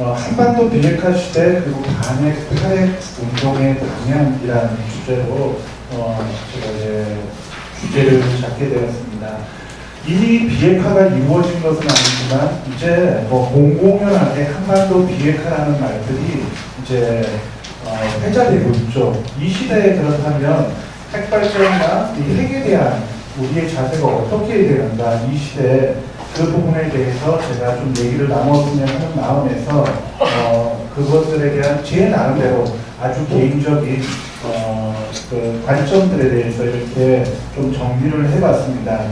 한반도 비핵화 시대 그리고 반핵, 탈핵 운동의 방향이라는 주제로 제가 이제 주제를 잡게 되었습니다. 이미 비핵화가 이루어진 것은 아니지만 이제 공공연하게 한반도 비핵화라는 말들이 이제 회자되고 있죠. 이 시대에 그렇다면 핵발전이나 이 핵에 대한 우리의 자세가 어떻게 되는가, 이 시대에 그 부분에 대해서 제가 좀 얘기를 나눴으면 하는 마음에서 그것들에 대한 제 나름대로 아주 개인적인 그 관점들에 대해서 이렇게 좀 정리를 해봤습니다.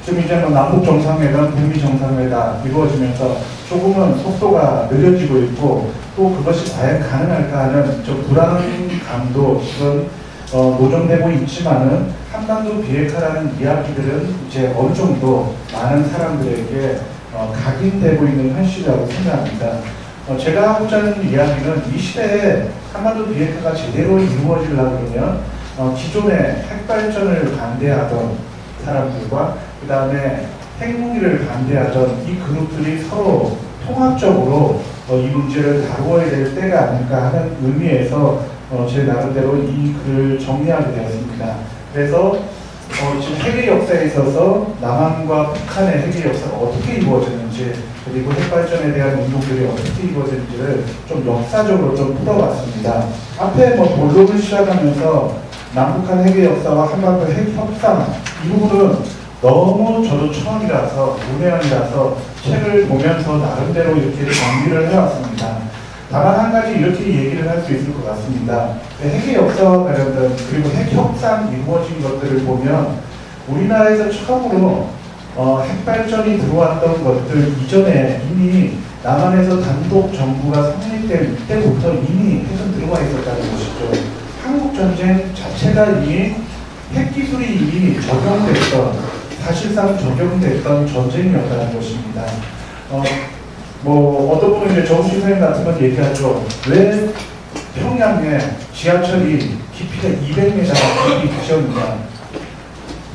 지금 이제 남북 정상회담, 북미 정상회담 이루어지면서 조금은 속도가 느려지고 있고 또 그것이 과연 가능할까 하는 좀 불안감도 지금 노정되고 있지만은 한반도 비핵화라는 이야기들은 이제 어느 정도 많은 사람들에게 각인되고 있는 현실이라고 생각합니다. 제가 하고자 하는 이야기는 이 시대에 한반도 비핵화가 제대로 이루어지려고 그러면 기존의 핵발전을 반대하던 사람들과 그 다음에 핵무기를 반대하던 이 그룹들이 서로 통합적으로 이 문제를 다루어야 될 때가 아닐까 하는 의미에서 제 나름대로 이 글을 정리하게 되었습니다. 그래서 지금 핵의 역사에 있어서 남한과 북한의 핵의 역사가 어떻게 이루어졌는지 그리고 핵발전에 대한 운동들이 어떻게 이루어졌는지를 좀 역사적으로 좀 풀어봤습니다. 앞에 본론을 시작하면서 남북한 핵의 역사와 한반도 핵 협상 이 부분은 너무 저도 처음이라서 문외한이라서 책을 보면서 나름대로 이렇게 정리를 해왔습니다. 다만 한 가지 이렇게 얘기를 할 수 있을 것 같습니다. 핵의 역사와 관련된 그리고 핵 협상 이루어진 것들을 보면 우리나라에서 처음으로 핵발전이 들어왔던 것들 이전에 이미 남한에서 단독 정부가 성립된 이때부터 이미 핵은 들어와 있었다는 것이죠. 한국전쟁 자체가 이미 핵기술이 이미 적용됐던 사실상 적용됐던 전쟁이었다는 것입니다. 어떤 분은 이제 정우식 선생님 같은 건 얘기하죠. 왜 평양에 지하철이 깊이가 200m 깊이 지었느냐.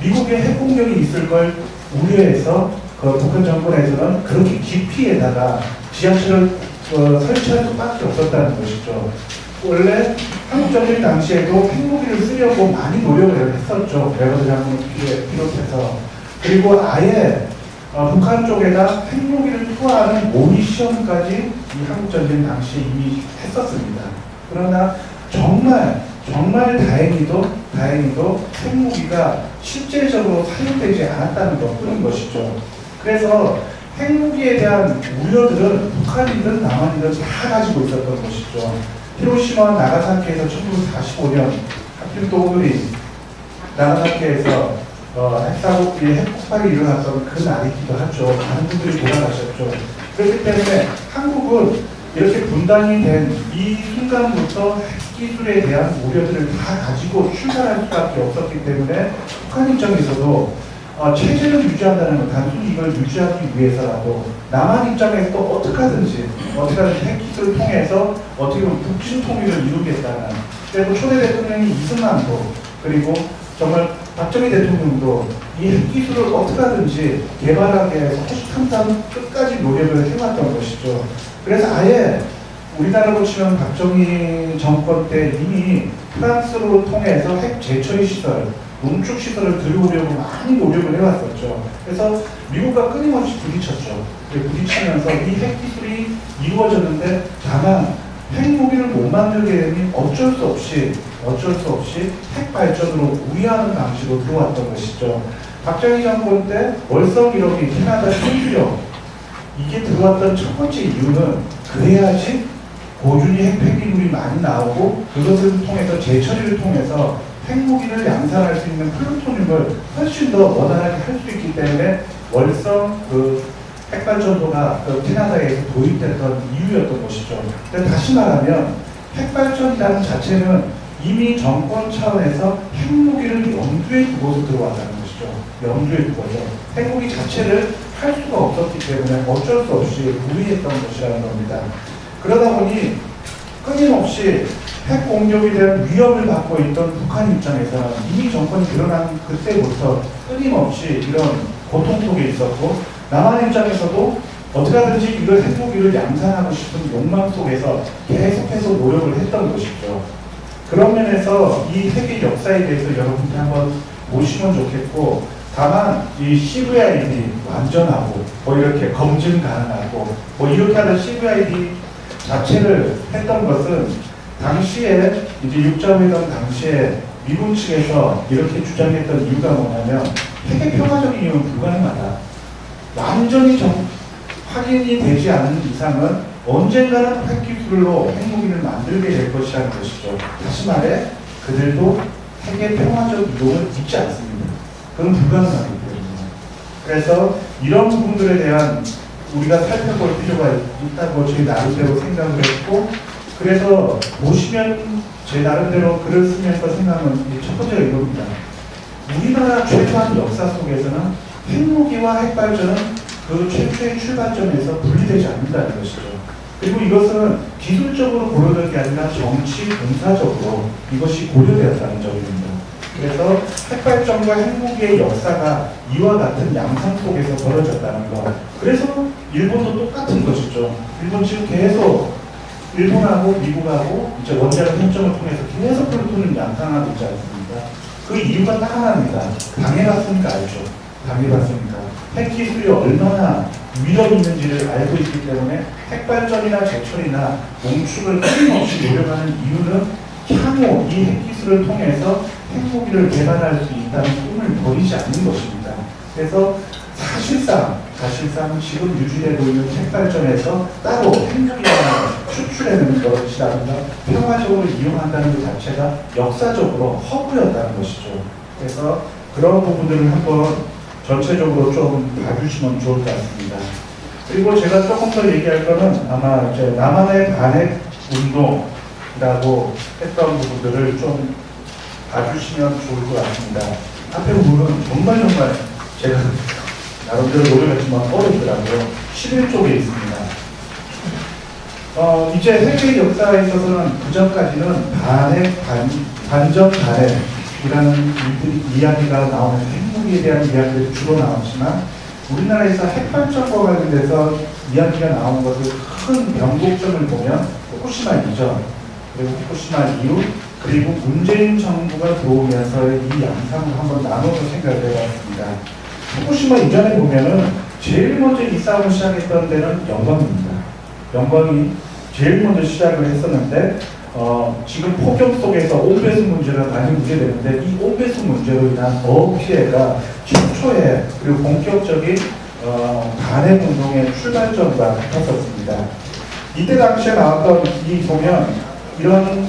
미국의 핵공격이 있을 걸 우려해서 북한 정권에서는 그렇게 깊이에다가 지하철을 설치할 수밖에 없었다는 것이죠. 원래 한국전쟁 당시에도 핵무기를 쓰려고 많이 노력을 했었죠. 레버드 장군을 비롯해서. 그리고 아예 북한 쪽에다 핵무기를 투하하는 모의 시험까지 이 한국전쟁 당시에 이미 했었습니다. 그러나 정말 다행히도 핵무기가 실제적으로 사용되지 않았다는 것뿐인 것이죠. 그래서 핵무기에 대한 우려들은 북한이든 남한이든 다 가지고 있었던 것이죠. 히로시마 나가사키에서 1945년 하필 또 오늘이 나가사키에서 핵폭발이 일어났던 그 날이기도 하죠. 많은 분들이 돌아가셨죠. 그렇기 때문에 한국은 이렇게 분단이 된 이 순간부터 핵기술에 대한 우려들을 다 가지고 출발할 수밖에 없었기 때문에 북한 입장에서도 체제를 유지한다는 건 단순히 이걸 유지하기 위해서라도 남한 입장에서도 어떻게 하든지 핵기술을 통해서 어떻게 보면 북진 통일을 이루겠다는, 그리고 초대 대통령이 이승만도 그리고 정말 박정희 대통령도 이 핵기술을 어떻게 하든지 개발하게 해서 항상 끝까지 노력을 해왔던 것이죠. 그래서 아예 우리나라로 치면 박정희 정권 때 이미 프랑스로 통해서 핵 재처리 시설, 농축 시설을 들여오려고 많이 노력을 해왔었죠. 그래서 미국과 끊임없이 부딪혔죠. 부딪히면서 이 핵기술이 이루어졌는데 다만 핵무기를 못 만들게 되니 어쩔 수 없이 핵발전으로 우회하는 방식으로 들어왔던 것이죠. 박정희 정권 때 월성 1호기 캐나다 신주력 이게 들어왔던 첫 번째 이유는 그래야지 고준위 핵폐기물이 많이 나오고 그것을 통해서 재처리를 통해서 핵무기를 양산할 수 있는 플루토늄을 훨씬 더 원활하게 할 수 있기 때문에 월성 핵발전소가 캐나다에서 도입됐던 이유였던 것이죠. 근데 다시 말하면 핵발전이라는 자체는 이미 정권 차원에서 핵무기를 염두에 두고서 들어왔다는 것이죠. 염두에 두고서 핵무기 자체를 할 수가 없었기 때문에 어쩔 수 없이 우회했던 것이라는 겁니다. 그러다 보니 끊임없이 핵 공격에 대한 위협을 받고 있던 북한 입장에서는 이미 정권이 드러난 그때부터 끊임없이 이런 고통 속에 있었고, 남한 입장에서도 어떻게 하든지 이걸 핵무기를 양산하고 싶은 욕망 속에서 계속해서 노력을 했던 것이죠. 그런 면에서 이 핵의 역사에 대해서 여러분들 한번 보시면 좋겠고, 다만 이 CVID 완전하고 뭐 이렇게 검증 가능하고 뭐 이렇게 하는 CVID 자체를 했던 것은 당시에 이제 육자회담 당시에 미국 측에서 이렇게 주장했던 이유가 뭐냐면 핵의 평화적인 이유는 불가능하다. 완전히 확인이 되지 않은 이상은 언젠가는 핵기술로 핵무기를 만들게 될 것이라는 것이죠. 다시 말해 그들도 핵의 평화적 이동을 믿지 않습니다. 그건 불가능하기 때문에. 그래서 이런 부분들에 대한 우리가 살펴볼 필요가 있다고 제 나름대로 생각을 했고, 그래서 보시면 제 나름대로 글을 쓰면서 생각은 첫 번째가 이겁니다. 우리나라 최소한 역사 속에서는 핵무기와 핵발전은 그 최초의 출발점에서 분리되지 않는다는 것이죠. 그리고 이것은 기술적으로 고려된 게 아니라 정치, 군사적으로 이것이 고려되었다는 점입니다. 그래서 핵발전과 핵무기의 역사가 이와 같은 양상 속에서 벌어졌다는 것. 그래서 일본도 똑같은 것이죠. 일본 지금 계속 일본하고 미국하고 이제 원자력 협정을 통해서 계속 플루토늄 양상하고 있지 않습니까? 그 이유가 딱 하나입니다. 당해봤으니까 알죠. 당해봤으니까. 핵 기술이 얼마나 위력이 있는지를 알고 있기 때문에 핵발전이나 제철이나 농축을 끊임없이 노력하는 이유는 향후 이 핵기술을 통해서 핵무기를 개발할 수 있다는 꿈을 버리지 않는 것입니다. 그래서 사실상 지금 유지되고 있는 핵발전에서 따로 핵무기를 추출해내는 것이라든가 평화적으로 이용한다는 것 자체가 역사적으로 허구였다는 것이죠. 그래서 그런 부분들을 한번 전체적으로 좀 봐주시면 좋을 것 같습니다. 그리고 제가 조금 더 얘기할 거는 아마 이제 남한의 반핵 운동이라고 했던 부분들을 좀 봐주시면 좋을 것 같습니다. 앞에 부분은 정말 제가 나름대로 노력했지만 어렵더라고요. 11쪽에 있습니다. 이제 핵의 역사에 있어서는 그전까지는 반전 반핵이라는 이야기가 나오면서 핵무기에 대한 이야기들이 주로 나왔지만, 우리나라에서 핵발전과 관련돼서 이야기가 나온 것을 큰 변곡점을 보면 후쿠시마 이전, 그리고 후쿠시마 이후, 그리고 문재인 정부가 들어오면서의 이 양상을 한번 나눠서 생각을 해봤습니다. 후쿠시마 이전에 보면은 제일 먼저 이 싸움을 시작했던 데는 영광입니다. 영광이 제일 먼저 시작을 했었는데, 지금 폭염 속에서 온배수 문제가 많이 문제되는데, 이 온배수 문제로 인한 어업 피해가 최초의 그리고 본격적인 반핵 운동의 출발점과 같았었습니다. 이때 당시에 나왔던 이 보면 이런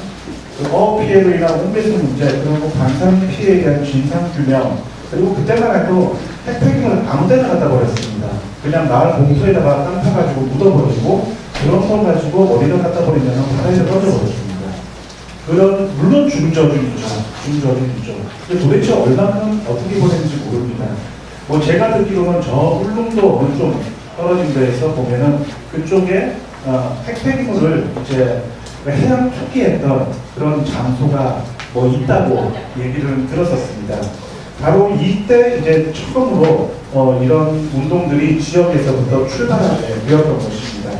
어업 피해로 인한 온배수 문제, 그리고 방사능 피해에 대한 진상 규명, 그리고 그때만 해도 핵폐기물 아무데나 갖다 버렸습니다. 그냥 마을 공터에다가 땅 파가지고 묻어버리고 그런 걸 가지고 어디다 갖다 버리면 바다에서 떨어져버렸습니다. 물론 중저준이죠. 근데 도대체 얼마큼 어떻게 보냈는지 모릅니다. 뭐 제가 듣기로는 저 울릉도 어느 좀 떨어진 데에서 보면은 그쪽에 핵폐기물을 이제 해양 투기했던 그런 장소가 뭐 있다고 얘기를 들었었습니다. 바로 이때 이제 처음으로 이런 운동들이 지역에서부터 출발하게 되었던 것입니다.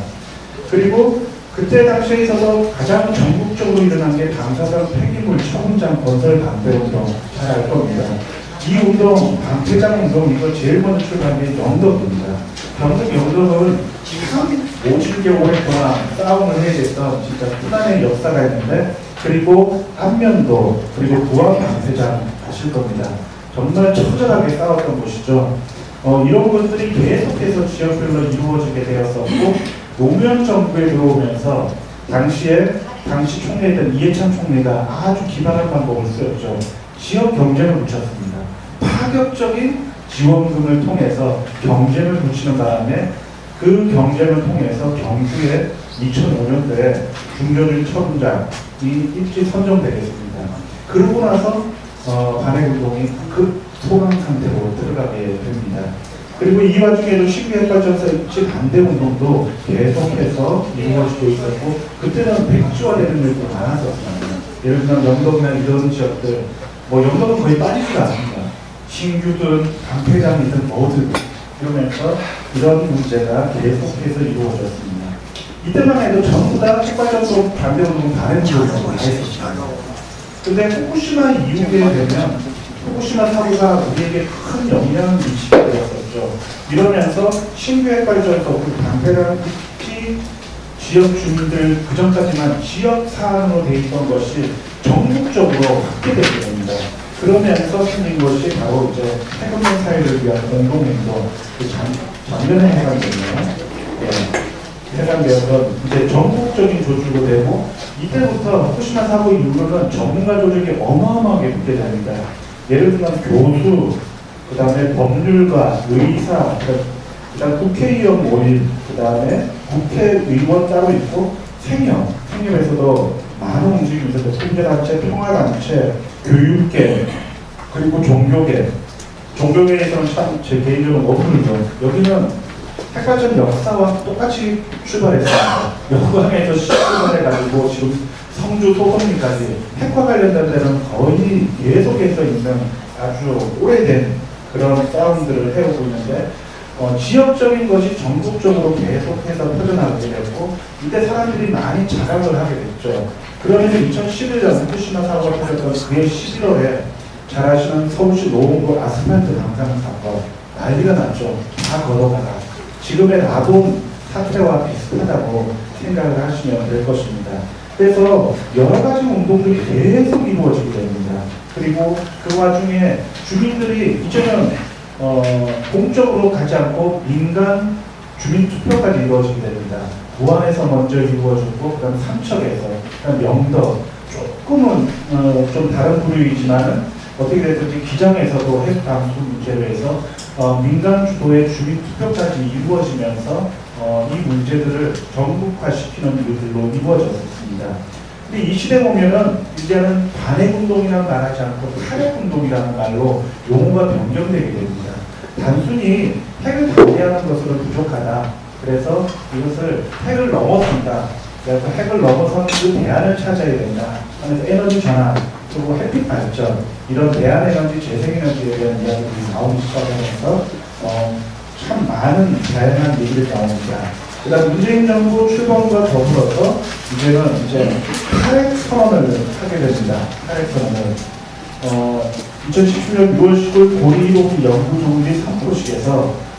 그리고 그때 당시에 있어서 가장 전국적으로 일어난 게 방사선 폐기물 처분장 건설 반대 운동, 잘 알 겁니다. 이 운동, 방패장 운동, 이거 제일 먼저 출발한 게 영덕입니다. 영덕은 참 5, 7개월 동안 싸움을 해야 됐던 진짜 후단의 역사가 있는데, 그리고 안면도, 그리고 부안 방패장 아실 겁니다. 정말 처절하게 싸웠던 곳이죠. 이런 것들이 계속해서 지역별로 이루어지게 되었었고, 노무현 정부에 들어오면서 당시 총리였던 이해찬 총리가 아주 기발한 방법을 쓰였죠. 지역 경쟁을 붙였습니다. 파격적인 지원금을 통해서 경쟁을 붙이는 바람에 그 경쟁을 통해서 경주에 2005년도에 중저준 처분장이 일찍 선정되겠습니다. 그러고 나서 반핵운동이 그 소강 상태로 들어가게 됩니다. 그리고 이 와중에도 신규핵발전소 입지 반대 운동도 계속해서 이루어지고 있었고, 그때는 백지화되는 일도 많았었습니다. 예를 들면 영덕이나 이런 지역들, 뭐 영덕은 거의 빠지지가 않습니다. 신규든 방패장이든 뭐든 이러면서 이런 문제가 계속해서 이루어졌습니다. 이때만 해도 전부 다 핵발전소 반대운동 반대운동을 다 했었습니다. 근데 후쿠시마 이후에 되면 후쿠시마 사고가 우리에게 큰 영향을 미치게 되었었죠. 이러면서 신규 핵발전소 방패라는 특히 지역 주민들 그전까지만 지역 사안으로 돼 있던 것이 전국적으로 확대되게 됩니다. 그러면서 생긴 것이 바로 이제 핵훈련 사회를 위한 공동행동, 작년에 해당되네요. 예, 해당되었던 이제 전국적인 조직으로 되고, 이때부터 후쿠시마 사고 이후로는 전문가 조직이 어마어마하게 붙게 됩니다. 예를 들면 교수, 그 다음에 법률가, 의사, 그다음 국회의원 모임, 그 다음에 국회의원 따로 있고 생협에서도 많은 움직임이 있었고, 통제단체, 평화단체, 교육계, 그리고 종교계에서는 참 제 개인적으로 너무 힘들죠. 여기는 핵발전 역사와 똑같이 출발했습니다. 영광에서 출발해가지고 지금 성주 소송리까지 핵과 관련된 데는 거의 계속해서 있는 아주 오래된 그런 싸움들을 해오고 있는데, 지역적인 것이 전국적으로 계속해서 퍼져나가게 됐고, 이때 사람들이 많이 자각을 하게 됐죠. 그러면서 2011년 후쿠시마 사고가 터졌던 그해 11월에 잘 아시는 서울시 노원구 아스팔트 방사능 사건 난리가 났죠. 다 걸어가라. 지금의 라돈 사태와 비슷하다고 생각을 하시면 될 것입니다. 그래서 여러 가지 운동들이 계속 이루어지게 됩니다. 그리고 그 와중에 주민들이 이제는 공적으로 가지 않고 민간 주민 투표까지 이루어지게 됩니다. 부안에서 먼저 이루어지고, 그 다음 삼척에서, 그 다음 영덕, 조금은 좀 다른 부류이지만은 어떻게 됐든지 기장에서도 핵 감수 문제로 해서 민간 주도의 주민 투표까지 이루어지면서 이 문제들을 전국화시키는 일들로 이루어졌습니다. 근데 이 시대 보면은 이제는 반핵운동이라는 말 하지 않고 탈핵운동이라는 말로 용어가 변경되게 됩니다. 단순히 핵을 반대하는 것으로 부족하다. 그래서 이것을 핵을 넘어선다. 그래서 핵을 넘어선 그 대안을 찾아야 된다. 하면서 에너지 전환, 그리고 햇빛 발전, 이런 대안에너지, 재생에너지에 대한 이야기들이 나오기 시작하면서 참 많은 다양한 얘기를 나옵니다. 그 다음 문재인 정부 출범과 더불어서 이제는 이제 탈핵 선언을 하게 됩니다. 탈핵 선언을 2017년 6월 10일 고리로기 연구조우리 3호실에서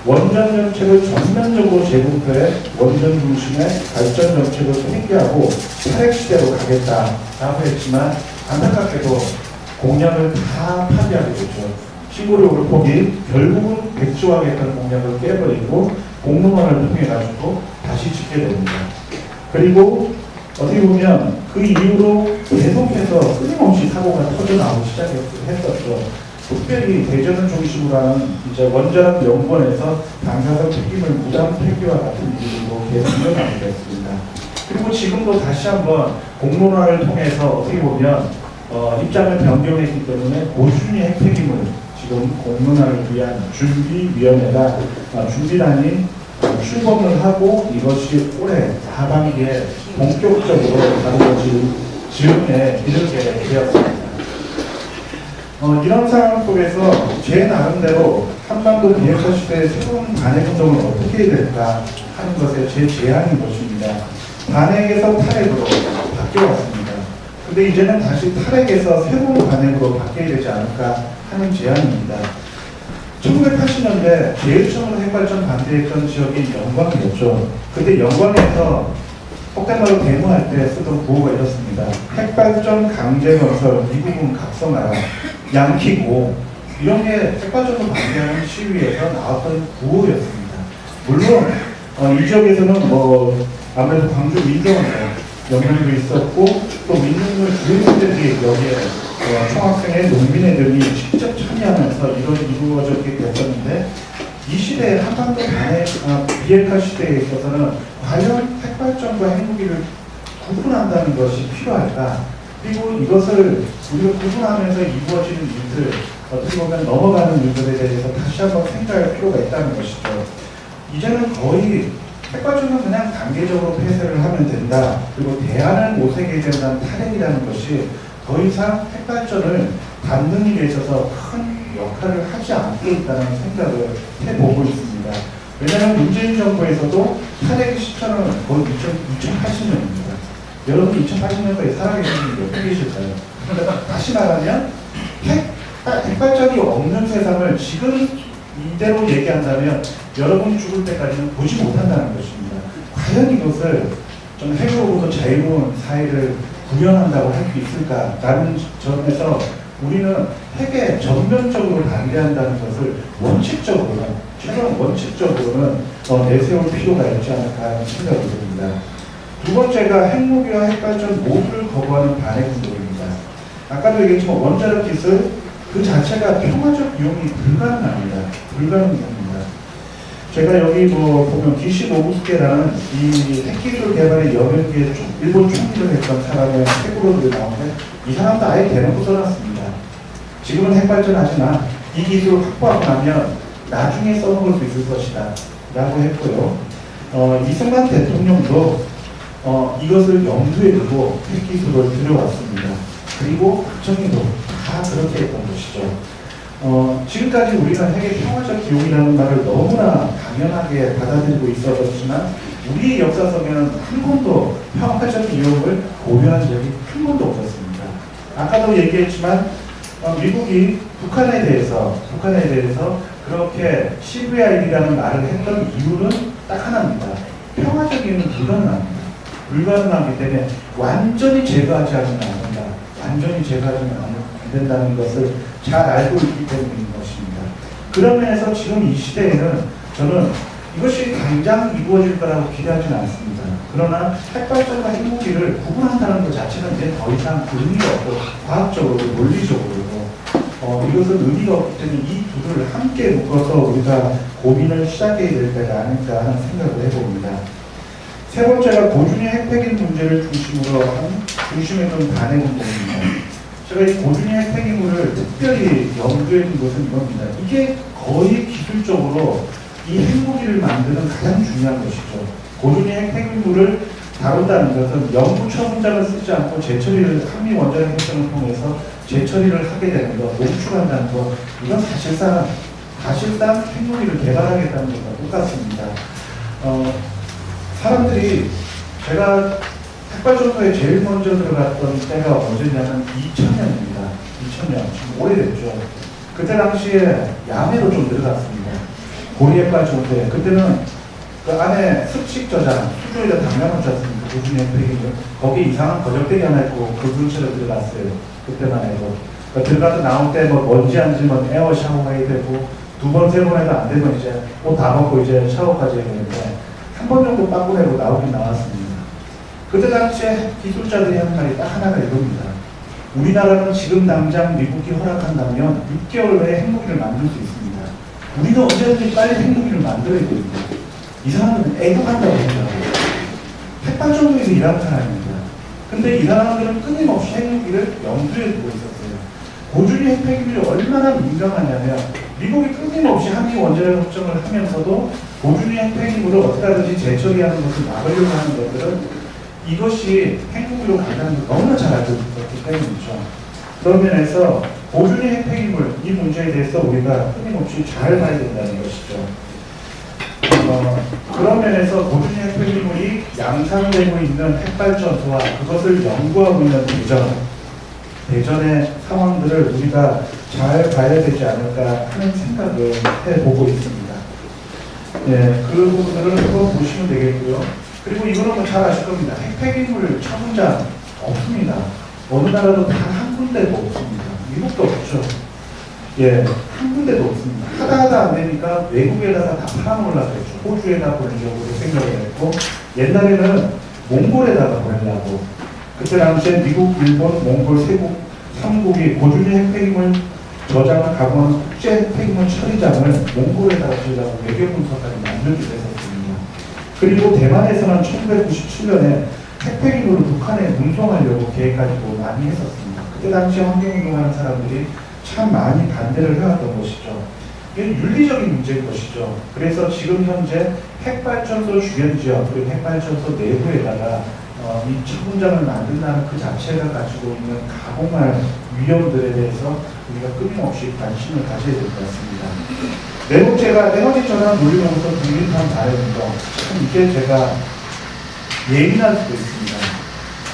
원전 정책을 전면적으로 재검토해 원전 중심의 발전 정책을 폐기하고 탈핵 시대로 가겠다라고 했지만, 안타깝게도 공약을 다 파기하게 되죠. 신고력을 포기, 결국은 백지화하겠다는 공약을 깨버리고 공론화를 통해 가지고 다시 짓게 됩니다. 그리고 어떻게 보면 그 이후로 계속해서 끊임없이 사고가 터져나오기 시작했었죠. 특별히 대전을 중심으로 하는 이제 원자력 연구원에서 방사선 폐기물 무단 폐기와 같은 일로 계속 일어나게 됐습니다. 그리고 지금도 다시 한번 공론화를 통해서 어떻게 보면 입장을 변경했기 때문에 고순위 핵폐기물 지금 공론화를 위한 준비위원회가 준비단이 출범을 하고, 이것이 올해 하반기에 본격적으로 다루어질 즈음에 이르게 되었습니다. 이런 상황 속에서 제 나름대로 한반도 비핵화 시대의 새로운 반핵운동을 어떻게 해야 될까 하는 것에 제 제안인 것입니다. 반핵에서 탈핵으로 바뀌어왔습니다. 근데 이제는 다시 탈핵에서 새로운 반핵으로 바뀌어야 되지 않을까 하는 제안입니다. 1980년대 제일 처음으로 핵발전 반대했던 지역이 영광이었죠. 근데 영광에서 속된 말로 데모할 때 쓰던 구호가 이렇습니다. 핵발전 강제건설, 미국은 각성하라, 양키고, 이런 게 핵발전을 반대하는 시위에서 나왔던 구호였습니다. 물론 이 지역에서는 아무래도 광주 민정원에 영향도 있었고, 또 민중들 주민들이 여기에 총학생회 농민회들이 직접 참여하면서 이루어졌게 됐었는데, 이 시대에 한반도 비핵화 시대에 있어서는 과연 핵발전과 핵무기를 구분한다는 것이 필요할까? 그리고 이것을 우리가 구분하면서 이루어지는 일들, 어떻게 보면 넘어가는 일들에 대해서 다시 한번 생각할 필요가 있다는 것이죠. 이제는 거의 핵발전은 그냥 단계적으로 폐쇄를 하면 된다. 그리고 대안을 모색해야 된다는 탈핵이라는 것이 더 이상 핵발전을 닫는 일에 있어서 큰 역할을 하지 않고 있다는 생각을 해보고 있습니다. 왜냐하면 문재인 정부에서도 탄핵 시점은 거의 2080년입니다. 여러분 2080년도에 살아계신 분이 몇 분 계실까요? 다시 말하면 핵발전이 없는 세상을 지금 이대로 얘기한다면 여러분이 죽을 때까지는 보지 못한다는 것입니다. 과연 이것을 좀 핵으로부터 자유로운 사회를 구현한다고 할 수 있을까라는 점에서 우리는 핵에 전면적으로 반대한다는 것을 원칙적으로는, 최소한 원칙적으로는 내세울 필요가 있지 않을까 하는 생각이 듭니다. 두 번째가 핵무기와 핵발전 모두를 거부하는 반핵운동입니다. 아까도 얘기했지만 원자력 기술 그 자체가 평화적 이용이 불가능합니다. 불가능합니다. 제가 여기 보면 기시 노부스케라는 이 핵기술 개발의 여백기에 일본 총리를 했던 사람의 책으로도 나오는데 이 사람도 아예 대놓고 써놨습니다. 지금은 핵발전하지만 이 기술을 확보하고 나면 나중에 써먹을 수 있을 것이다 라고 했고요. 이승만 대통령도 이것을 염두에 두고 핵기술을 들여왔습니다. 그리고 박정희도 다 그렇게 했던 것이죠. 지금까지 우리는 핵의 평화적 기용이라는 말을 너무나 당연하게 받아들이고 있었지만 우리의 역사속에는 한 번도 평화적 이용을 고려한 적이 한 번도 없었습니다. 아까도 얘기했지만 미국이 북한에 대해서 그렇게 CVI라는 말을 했던 이유는 딱 하나입니다. 평화적 이유는 불가능합니다. 불가능하기 때문에 완전히 제거하지 않으면 안 된다. 완전히 제거하지 안 된다는 것을 잘 알고 있기 때문인 것입니다. 그런 면에서 지금 이 시대에는 저는 이것이 당장 이루어질 거라고 기대하지는 않습니다. 그러나 핵발전과 핵무기를 구분한다는 것 자체는 이제 더 이상 의미가 없고 과학적으로 논리적으로 이것은 의미가 없기 때문에 이 둘을 함께 묶어서 우리가 고민을 시작해야 될 때가 아닐까 하는 생각을 해봅니다. 세 번째가 고준위 핵폐기 문제를 중심에 둔 반핵운동입니다. 제가 이 고준위 핵폐기물을 특별히 염두에 둔 것은 이겁니다. 이게 거의 기술적으로 이 핵무기를 만드는 가장 중요한 것이죠. 고준위 핵폐기물을 다룬다는 것은 영구 처분장을 쓰지 않고 재처리를 한미 원자력 협정을 통해서 재처리를 하게 되는 것, 농축한다는 것, 이건 사실상 핵무기를 개발하겠다는 것과 똑같습니다. 사람들이 제가 핵발전소에 제일 먼저 들어갔던 때가 언제냐면 2000년입니다. 2000년. 좀 오래됐죠. 그때 당시에 야매로 좀 들어갔습니다. 고리핵발전소에. 그때는 그 안에 습식 저장, 수조에다 담가놓지 않습니까? 고준위 핵폐기물. 거기 이상한 거적대기 하나 있고 그 근처로 들어갔어요. 그때만 해도. 그러니까 들어가서 나올 때 먼지 앉으면 에어 샤워해야 되고 두 번, 세 번 해도 안 되면 이제 옷 다 벗고 이제 샤워까지 해야 되는데 한 번 정도 빠꾸 내고 나오긴 나왔습니다. 그때 당시에 기술자들이 하는 말이 딱 하나가 이겁니다. 우리나라는 지금 당장 미국이 허락한다면 6개월 내에 핵무기를 만들 수 있습니다. 우리는 언제든지 빨리 핵무기를 만들어야 됩니다. 이 사람들은 애국한다고 생각하고 핵발전소에서 일하는 사람입니다. 근데 이 사람들은 끊임없이 핵무기를 염두에 두고 있었어요. 고준위 핵폐기물이 얼마나 민감하냐면 미국이 끊임없이 한미 원자력 협정을 하면서도 고준위 핵폐기물을 어떻게 하든지 재처리하는 것을 막으려고 하는 것들은 이것이 핵무기로 간다는 걸 너무나 잘 알고 있었기 때문이죠. 그런 면에서 고준위 핵폐기물 이 문제에 대해서 우리가 끊임없이 잘 봐야 된다는 것이죠. 그런 면에서 고준위 핵폐기물이 양산되고 있는 핵발전소와 그것을 연구하고 있는 대전의 상황들을 우리가 잘 봐야 되지 않을까 하는 생각을 해보고 있습니다. 예, 그 부분들을 한번 보시면 되겠고요. 그리고 이거는 잘 아실 겁니다. 핵폐기물 처분장 없습니다. 어느 나라도 단 한 군데도 없습니다. 미국도 없죠. 예, 한 군데도 없습니다. 하다 안 되니까 외국에다가 다 팔아놓으려고 했죠. 호주에다 보내려고 생각을 했고, 옛날에는 몽골에다가 보내려고. 그때 당시에 미국, 일본, 몽골, 세국, 3국이 고준위 핵폐기물 저장을 가공하는 국제 핵폐기물 처리장을 몽골에다가 지으려고 외교문서까지 만들기로 했었습니다. 그리고 대만에서는 1997년에 핵폐기물을 북한에 운송하려고 계획 가지고 많이 했었습니다. 그때 당시 환경운동하는 사람들이 참 많이 반대를 해왔던 것이죠. 이게 윤리적인 문제인 것이죠. 그래서 지금 현재 핵발전소 주변 지역 그리고 핵발전소 내부에다가 이 천문장을 만든다는 그 자체가 가지고 있는 가공할 위험들에 대해서 우리가 끊임없이 관심을 가져야 될 것 같습니다. 네 번째가 에너지 전환 논리로부터 국민판 다해운동. 참 이게 제가 예민할 수도 있습니다.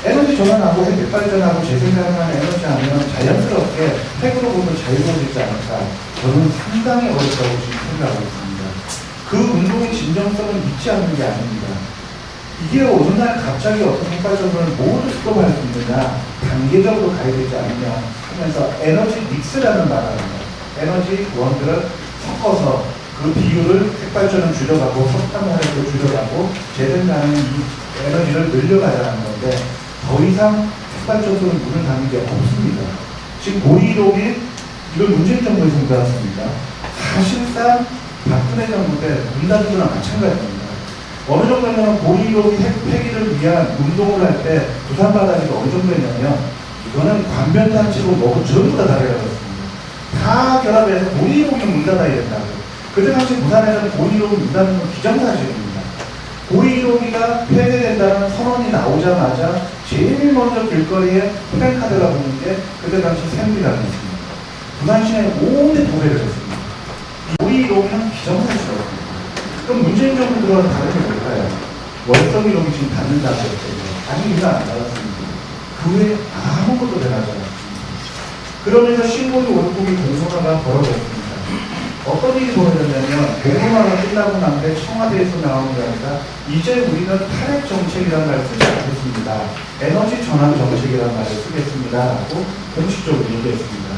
에너지 전환하고 핵 발전하고 재생가능한 에너지 하면 자연스럽게 핵으로부터 자유로워지지 않을까. 저는 상당히 어렵다고 지금 생각하고 있습니다. 그 운동의 진정성은 믿지 않는 게 아닙니다. 이게 어느 날 갑자기 어떤 핵발전을 모두 수급할 수 있느냐, 단계적으로 가야 되지 않느냐 하면서 에너지 믹스라는 말을 합니다. 에너지 원들을 섞어서 그 비율을 핵발전을 줄여가고 석탄화력을 줄여가고 재생가능 에너지를 늘려가자는 건데 더 이상 핵발전소는 문을 닫는 게 없습니다. 지금 고리이동이 이건 문재인 정부의 성과였습니다. 사실상 박근혜 정부 때 문 닫은 거랑 마찬가지입니다. 어느 정도냐면 고리이동이 폐기를 위한 운동을 할 때 부산 바다지가 어느 정도냐면 이거는 관변단체고 뭐고 전부 다 달려갔습니다. 다 결합해서 고리이동이 문 닫아야 된다고. 그때 당시 부산에서는 고리이동이 문 닫는 건 기정사실입니다. 고리이동이가 폐쇄된다는 선언이 나오자마자 제일 먼저 길거리에 플랜카드가 보는 게 그때 당시 새누리당이 있습니다. 부산시내 온데 도배를 했습니다. 고리이동은 기정사실이었습니다. 그럼 문재인 정부 들어가는 다른 게 뭘까요? 월성이동이 지금 닫는다고 했거든요. 아직 인사 안 나갔습니다. 그 외에 아무것도 대하지 않았습니다. 그러면서 신고리 월북이 공론화가 벌어졌습니다. 어떤 일이 벌어졌냐면 공론화가 끝나고 난 뒤에 청와대에서 나오는 게 아니라 이제 우리는 탈핵 정책이라는 말을 쓰지 않겠습니다. 에너지 전환 정책이라는 말을 쓰겠습니다. 라고 공식적으로 얘기했습니다.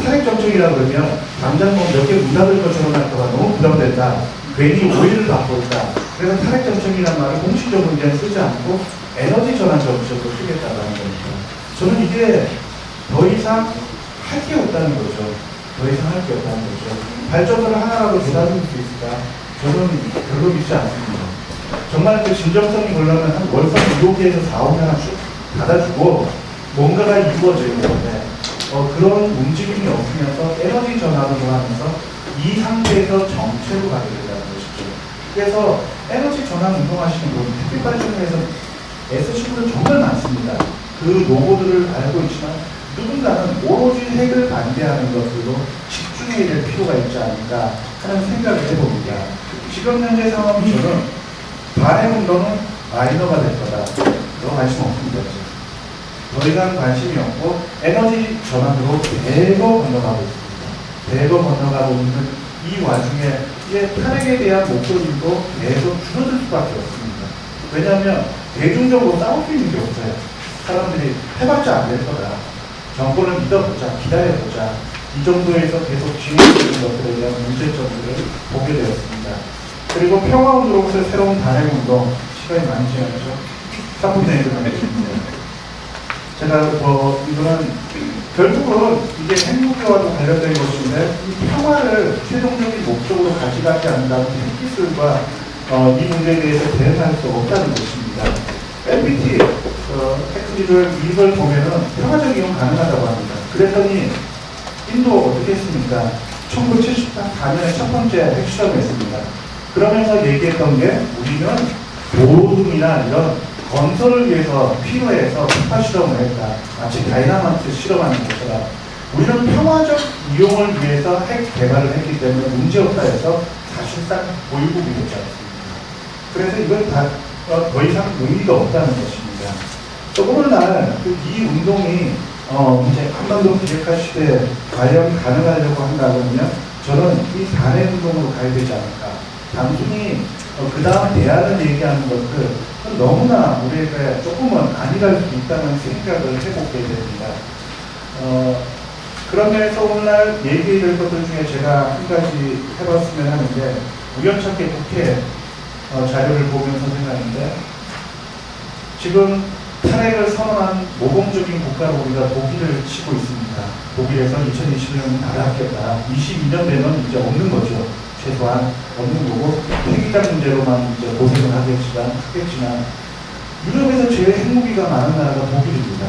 탈핵 정책이라 그러면 당장 뭐 몇 개 문 닫을 것처럼 할까봐 너무 부담된다. 괜히 오해를 받고 있다. 그래서 탈핵 정책이라는 말을 공식적으로 이제 쓰지 않고 에너지 전환 정책으로 쓰겠다라는 겁니다. 저는 이게 더 이상 할 게 없다는 거죠. 더 이상 할 게 없다는 거죠. 발전을 하나라도 되찾을 수 있을까? 저는 별로 믿지 않습니다. 정말 그 진정성이 보려면 한 월성 2호기에서 4호기 하나 쭉 닫아주고 뭔가가 이루어지는 건데 그런 움직임이 없으면서 에너지 전환을 하면서 이 상태에서 정체로 가게 된다는 것이죠. 그래서 에너지 전환 운동하시는 분, 햇빛 발전에서 애쓰신 분들 정말 많습니다. 그 노고들을 알고 있지만 누군가는 오로지 핵을 반대하는 것으로 집중해야 될 필요가 있지 않을까 하는 생각을 해봅니다. 지금 현재 상황에서는 반핵 운동은 마이너가 될 거다. 그런 관심 없습니다. 더 이상 관심이 없고 에너지 전환으로 대거 건너가고 있습니다. 대거 건너가고 있는 이 와중에 이제 탄핵에 대한 목소리도 계속 줄어들 수밖에 없습니다. 왜냐하면 대중적으로 싸울 수 있는 게 없어요. 사람들이 해봤자 안 될 거다. 정권을 믿어보자, 기다려보자. 이 정도에서 계속 진행되는 것들에 대한 문제점들을 보게 되었습니다. 그리고 평화운동으로서 새로운 단핵운동, 시간이 많이 지났죠. 3분의 1을 하겠습니다. 제가 이거는 결국은 이게 핵무기와도 관련된 것인데 이 평화를 최종적인 목적으로 가져가지 않는다면 핵기술과 이 문제에 대해서 대응할 수 없다는 것입니다. LPT 핵기술 이걸 보면은 평화적 이용 가능하다고 합니다. 그랬더니 인도 어떻게 했습니까? 1974년에 첫 번째 핵실험을 했습니다. 그러면서 얘기했던 게 우리는 도둑이나 이런 건설을 위해서 필요해서 폭파 실험을 했다. 마치 다이나마이트 실험하는 것처럼 우리는 평화적 이용을 위해서 핵 개발을 했기 때문에 문제없다 해서 사실상 보유국이 되지 않습니다. 그래서 이건 더 이상 의미가 없다는 것입니다. 또 오늘날 이 운동이 이제 한반도 비핵화 시대에 과연 가능하려고 한다면 저는 이 단핵 운동으로 가야 되지 않을까. 단순히 그 다음 대안을 얘기하는 것들 너무나 우리에게 조금은 아니랄 수 있다는 생각을 해보게 됩니다. 그런 면에서 오늘날 얘기해야 될 것들 중에 제가 한 가지 해봤으면 하는데 우연찮게 국회 자료를 보면서 생각하는데 지금 탄핵을 선언한 모범적인 국가로 우리가 독일을 치고 있습니다. 독일에서 2020년 나라겠다. 22년 되면 이제 없는 거죠. 최소한 없는 거고 핵이란 문제로만 이제 고생을 하겠지만 유럽에서 제일 핵무기가 많은 나라가 독일입니다.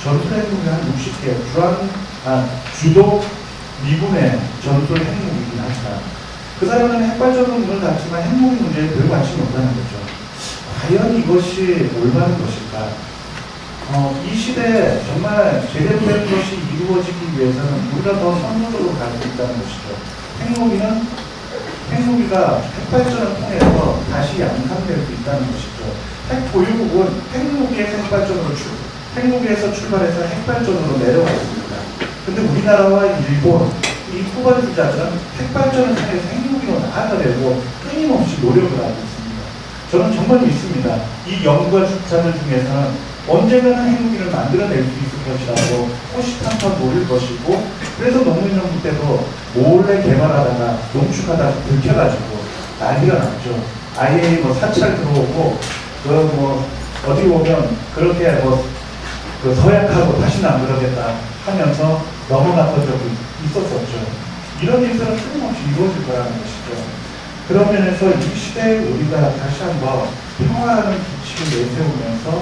전술 핵무기가 한 60개. 주도 미군의 전술 핵무기이긴 합니다. 그 사람은 핵발전은 문을 닫지만 핵무기 문제에 별 관심이 없다는 거죠. 과연 이것이 올바른 것일까? 이 시대에 정말 제대로 된 것이 이루어지기 위해서는 우리가 더 선도적으로 갈 수 있다는 것이죠. 핵무기가 핵발전을 통해서 다시 양산될 수 있다는 것이죠. 핵보유국은 핵무기에서 출발해서 핵발전으로 내려가 있습니다. 근데 우리나라와 일본, 이 후발주자들은 핵발전을 통해서 핵무기로 나아가려고 끊임없이 노력을 하고 있습니다. 저는 정말 믿습니다. 이 연구가 주자들 중에서는 언젠가는 핵무기를 만들어낼 수 있을 것이라고 호시탐탐 노릴 것이고, 그래서 노무현정부 때도 몰래 개발하다가 농축하다가 들켜가지고 난리가 났죠. 아예 사찰 들어오고 어디 보면 그렇게 서약하고 다시는 안 그러겠다 하면서 넘어갔던 적이 있었었죠. 이런 일들은 틀림없이 이루어질 거라는 것이죠. 그런 면에서 이 시대에 우리가 다시 한번 평화라는 규칙을 내세우면서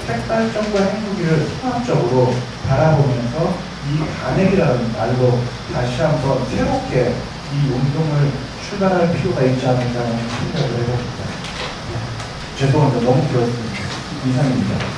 핵발전과 핵무기를 통합적으로 바라보면서 이 반핵이라는 말로 다시 한번 새롭게 이 운동을 출발할 필요가 있지 않을까 하는 생각을 해봅니다. 죄송합니다. 너무 길었습니다. 이상입니다.